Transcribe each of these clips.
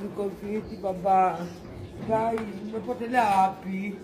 Niko fiti baba. Gai, umepotelea wapi?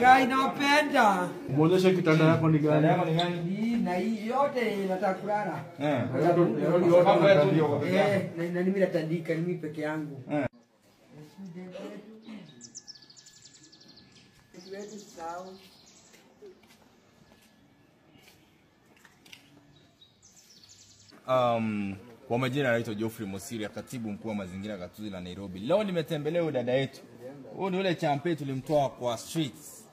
Gai, napenda. Muonyeshe kitanda yako ni gani? Na hii yote nataka kulala. Na mimi natandika mimi peke yangu. Kwa majina anaitwa Geoffrey Mosiri, katibu mkuu wa mazingira gatuzi la Nairobi. Leo nimetembelea dada yetu. Huyu ni yule champe tulimtoa kwa streets.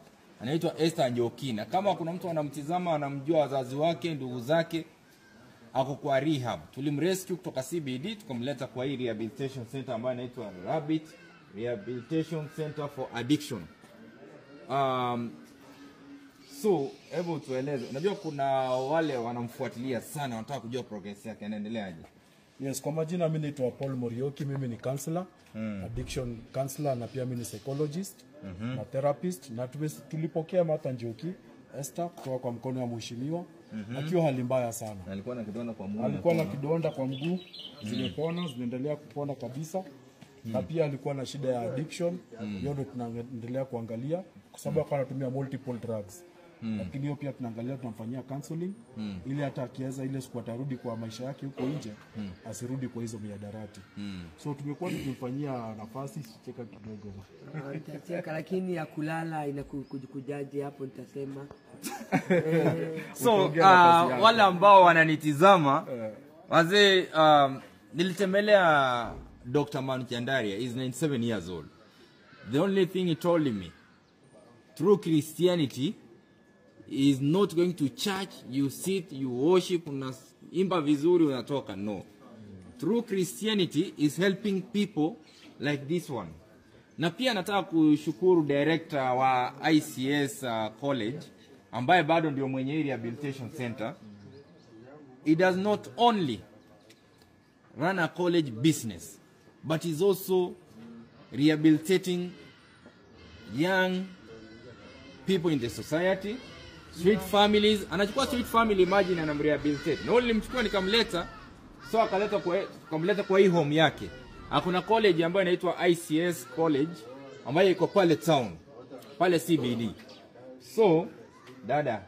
Anaitwa Esther Njokina. Kama kuna mtu anamtizama anamjua wazazi wake, ndugu zake, ako kwa rehab. Tulimrescue kutoka CBD tukamleta kwa hii rehabilitation center ambayo inaitwa Rabbit Rehabilitation Center for Addiction. So, hebu tueleze. Unajua kuna wale wanamfuatilia sana, wanataka kujua progress yake, anaendeleaje? Yes, kwa majina mimi naitwa Paul Morioki, mimi ni counselor, addiction counselor na pia mimi ni psychologist na therapist, na tulipokea Martha Njoki Esther kutoka kwa mkono wa mheshimiwa akiwa hali mbaya sana. Alikuwa na kidonda kwa mguu. Alikuwa na kidonda kwa mguu, zimepona, zinaendelea kupona kabisa. Na pia alikuwa na shida ya addiction, hiyo ndio tunaendelea kuangalia kwa sababu alikuwa anatumia multiple drugs. Lakini hiyo pia tunaangalia, tunamfanyia counseling ili hata akiweza ile siku atarudi kwa maisha yake huko nje asirudi kwa hizo miadarati. So tumekuwa tukimfanyia nafasi, cheka kidogo. Nitacheka lakini ya kulala inakujaje hapo nitasema. So wale ambao wananitizama wazee, nilitembelea Dr. Manu Chandaria. He's 97 years old. The only thing he told me, true Christianity is not going to church, you sit, you worship, unaimba vizuri unatoka. No. True Christianity is helping people like this one. Na pia nataka kushukuru director wa ICS college ambaye bado ndio mwenye rehabilitation center. He does not only run a college business, but is also rehabilitating young people in the society, street families. Anachukua street family, imagine, anamrehabilitate. Na nilimchukua nikamleta, so akamleta kwa hii home yake. Hakuna college ambayo inaitwa ICS college ambayo iko pale town, pale CBD. So dada,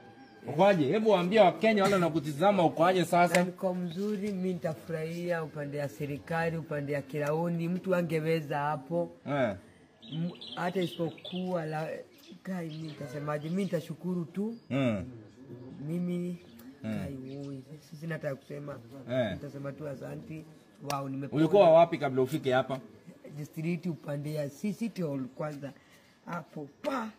ukoaje? Hebu waambia Wakenya wale wanakutizama ukoaje sasa? Niko mzuri, mimi nitafurahia upande ya serikali, upande ya Kiraoni, mtu angeweza hapo. Hata isipokuwa la Kai, mimi nitasemaje? Mimi nitashukuru tu. Mimi sisi nataka kusema nitasema tu asante. Wao nimepona. Ulikuwa wapi kabla ufike hapa? District upande ya City Hall kwanza. Hapo pa.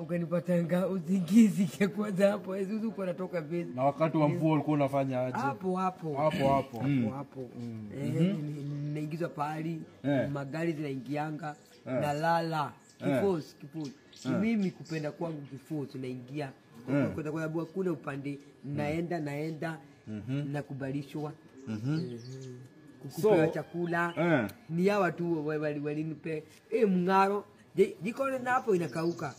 Ukanipata uzingizi kwa kwanza hapo. Yesu uko natoka base. Na wakati wa mvua ulikuwa unafanya aje? Hapo. Naingizwa pali, magari zinaingianga, na lala. Kifosi. Mimi kupenda kwangu kifosi naingia. Kwa sababu kule upande naenda na kubalishwa. Kukupewa chakula. Ni hawa tu walinipe mngaro. Jiko na hapo inakauka.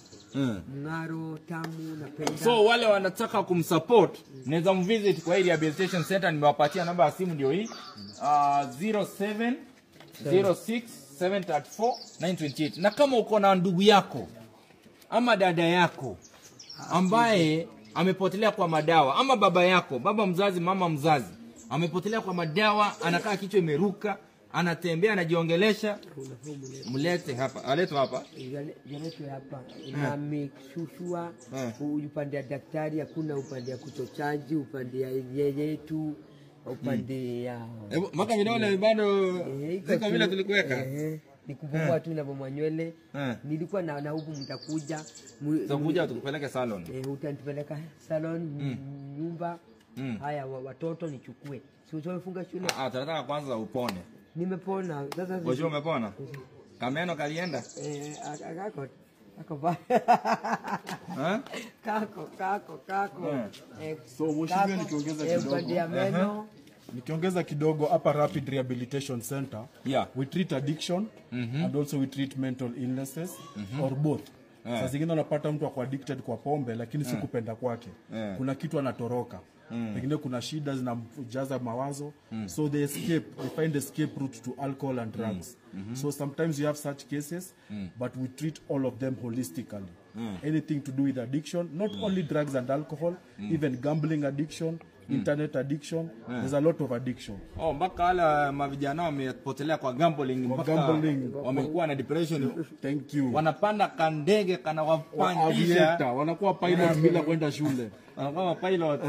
Mngaro tamu napenda. So wale wanataka kumsupport, naweza mvisit kwa hii rehabilitation center, nimewapatia namba ya simu ndio hii. 0706734928. Na kama uko na ndugu yako ama dada yako ambaye amepotelea kwa madawa, ama baba yako, baba mzazi, mama mzazi, amepotelea kwa madawa, anakaa kichwa imeruka, anatembea, anajiongelesha, mlete hapa. Aletwe hapa. Na mikushua upande ya daktari, hakuna upande ya kutochaji, upande ya yetu, upande ya maka vidole bado ziko vile tulikuweka. Nikupumua tu ninapomwa nywele. Nilikuwa na huku mtakuja. Tutakuja tukupeleke salon. Utanipeleka salon, nyumba. Haya watoto nichukue. Si umefunga shule? Tunataka kwanza upone. Nimepona. Sasa wewe umepona? Kameno kalienda? Kako. So mheshimiwa, nikiongeza kidogo hapa Rapid Rehabilitation Center, we treat addiction and also we treat mental illnesses or both. Saa zingine unapata mtu ako addicted kwa pombe lakini si kupenda kwake. Kuna kitu anatoroka. Pengine kuna shida zinamjaza mawazo. So they find escape route to alcohol and drugs. So sometimes you have such cases, but we treat all of them holistically. Anything to do with addiction, not only drugs and alcohol, even gambling addiction, internet addiction, there's a lot of addiction. Mpaka wala mavijana wamepotelea kwa gambling, mpaka wamekuwa na depression. Thank you. Wanapanda kandege kanawafanyisha wanakuwa pilot bila kwenda shule. Wanakuwa pilot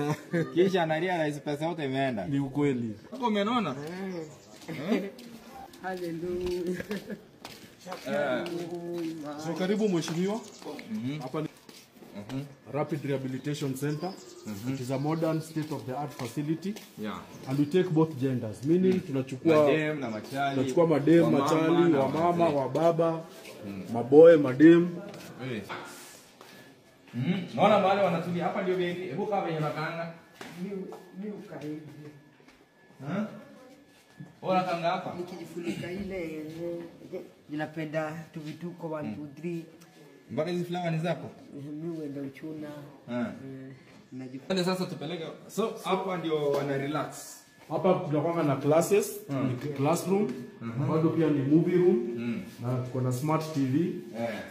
kisha anarealize pesa yote imeenda. Ni ukweli. Hapo umeona? Hallelujah. So karibu mheshimiwa. Hapa ni Rapid Rehabilitation Center. It is a modern state-of-the-art facility. And we take both genders. Meaning tunachukua madem, machali, wa mama, wa baba, maboy, madem. Naona mahali wanatulia hapa ndio baby. Hebu kaa venye unakaanga. Mimi ukaidi. Ona kanga hapa. Nikijifunika ile ninapenda tu vituko 1 2 3. Mbona hizi flower ni zako? Mimi uenda uchuna. Najifunza sasa tupeleke. So hapa ndio wana relax. Hapa tunakuwa na classes, ni classroom, bado pia ni movie room, na tuko na smart TV.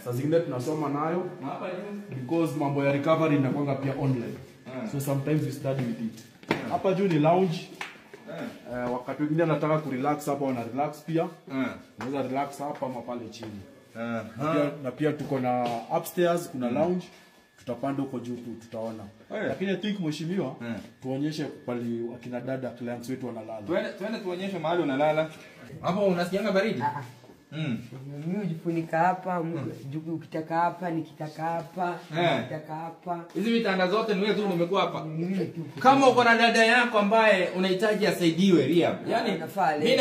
Saa zingine tunasoma nayo. Hapa because mambo ya recovery inakuwa pia online. So sometimes we study with it. Hapa juu ni lounge. Wakati mwingine anataka kurelax hapa wana relax pia. Unaweza relax hapa ama pale chini. Na pia tuko na upstairs kuna lounge. Tutapanda huko juu tutaona. Lakini I think mheshimiwa tuonyeshe pale akina dada clients wetu wanalala. Twende tuonyeshe mahali unalala. Hapo unasikianga baridi? Mimi ujifunika hapa, ukitaka hapa, nikitaka hapa, nikitaka hapa. Hizi vitanda zote ni wewe tu umekuwa hapa. Kama uko na dada yako ambaye unahitaji asaidiwe rehab. Yaani mimi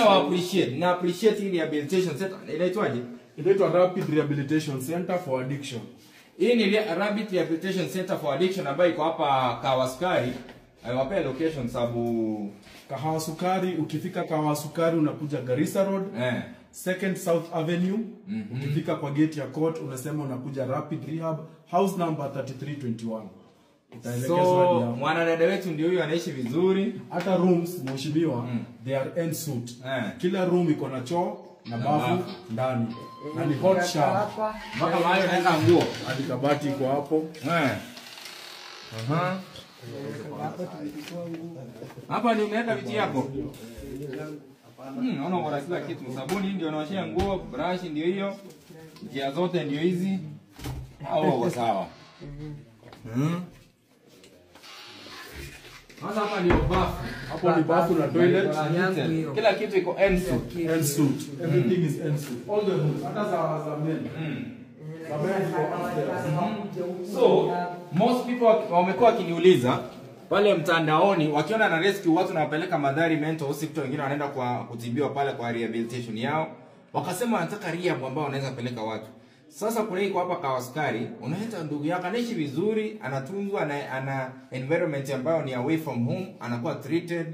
na appreciate hii rehabilitation center. Inaitwaje? Inaitwa Rapid Rehabilitation Center for Addiction. Hii ni Rapid Rehabilitation Center for Addiction ambayo iko hapa Kawasukari. Wapea location sababu Kawasukari, ukifika Kawasukari unakuja Garissa Road. Second South Avenue. Ukifika kwa gate ya court unasema unakuja Rapid Rehab, house number 3321. So mwanadada wetu ndio huyo anaishi vizuri. Hata rooms mheshimiwa they are en suite. Kila room iko na choo na bafu ndani. Na ni hot shower. Mpaka mahali unaweka nguo. Hadi kabati iko hapo. Hapa ni umeweka viti yako. Naona uko kila kitu. Sabuni ndio unaoshia nguo, brush ndio hiyo. Njia zote ndio hizi. Au sawa. Hapa ni bafu. Hapo ni bafu na toilet. Kila kitu iko en suite. Everything is en suite. All the rooms. Hata za men. So, most people wamekuwa wakiniuliza pale mtandaoni wakiona na rescue watu na wapeleka Madhari Mental Hospital, wengine wanaenda kwa kutibiwa pale kwa rehabilitation yao. Wakasema wanataka rehab ambao wanaweza peleka watu. Sasa kuna iko hapa Kawasukari, unaenda ndugu yako anaishi vizuri, anatunzwa ana environment ambayo ni away from home, anakuwa treated,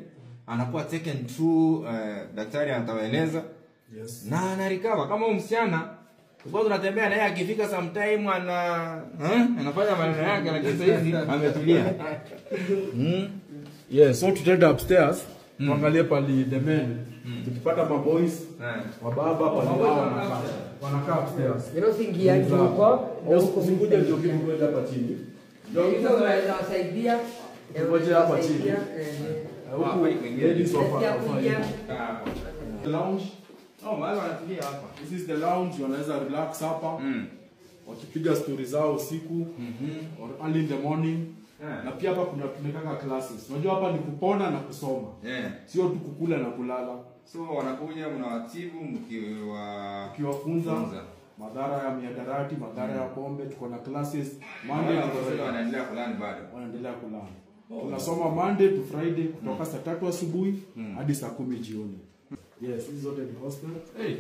anakuwa taken through daktari atawaeleza. Na ana recover kama msichana. Kwa tunatembea naye akifika sometime anafanya maneno yake lakini sasa hizi ametulia. Yes, so tutaenda upstairs. Tuangalie pale the men. Tukipata maboys, wababa pale wanakaa upstairs. Ndio singia huko. Usikuja ndio kidogo hapa chini. Ndio hizo unaweza wasaidia. Ngoja hapa chini. Huko ladies sofa. Lounge. Mahali wanatulia hapa. This is the lounge, wanaweza relax hapa. Wakipiga stories zao usiku or early in the morning. Na pia hapa kuna tunataka classes. Unajua hapa ni kupona na kusoma. Sio tu kukula na kulala. So wanakuja mnawatibu mkiwafunza madhara ya mihadarati, madhara ya pombe, tuko na classes Monday to Friday. Wanaendelea kulani bado. Wanaendelea kulani. Tunasoma Monday to Friday kutoka saa 3 asubuhi hadi saa 10 jioni. Yes, this is what the hospital. Hey,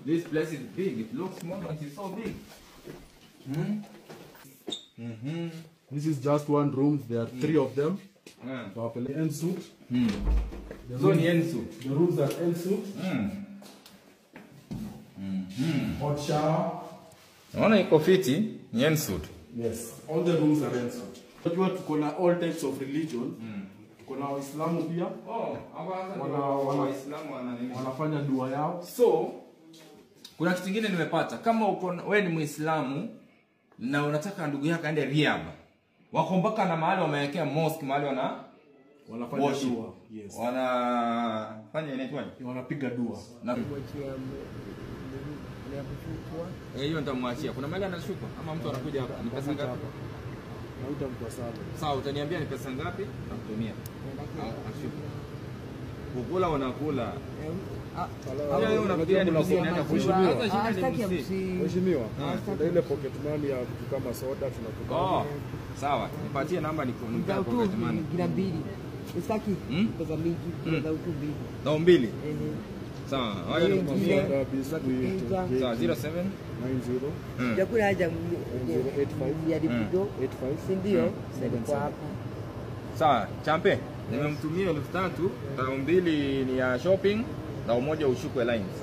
this place is big. It looks small, but it's so big. This is just one room. There are 3 of them. En suite. The rooms are en suite. Hot shower. Naona iko fiti. Yensud. Yes, all the rooms are Yensud. Unajua tuko na all types of religion. Tuko na Waislamu pia. Wanafanya dua yao. So kuna kitu kingine nimepata, kama uko wewe ni Muislamu na unataka ndugu yako aende Riyadh, wako mpaka na mahali wamewekea mosque, mahali wanafanya dua. Yes. Wanafanya inaitwaje? Wanapiga dua. Na hiyo nitamwachia. Kuna mahali anashuka ama mtu anakuja hapa? Ni pesa ngapi? Nauta mtu sana. Sawa, utaniambia ni pesa ngapi? Nakutumia. Ashuka. Kukula wanakula. Leo unafikiria ni mzee naenda kushukuru. Sasa shida ni mzee. Mheshimiwa, ndio ile pocket money ya kitu kama soda tunakupa. Sawa, nipatie namba nikumpe pocket money. Kila mbili. Usaki pesa mingi, pesa utu mbili. Ndio mbili. Sawa, haya ni biscuit. sawa 07 90 Jakula haja 085 ya dipigo 85 ndio kwa hapa. sawa, champe. Nimemtumia 3000, 200 ni ya shopping na umoja ushukwe lines.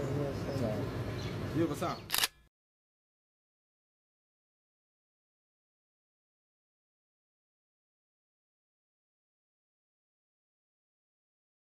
Sawa. Hiyo sawa.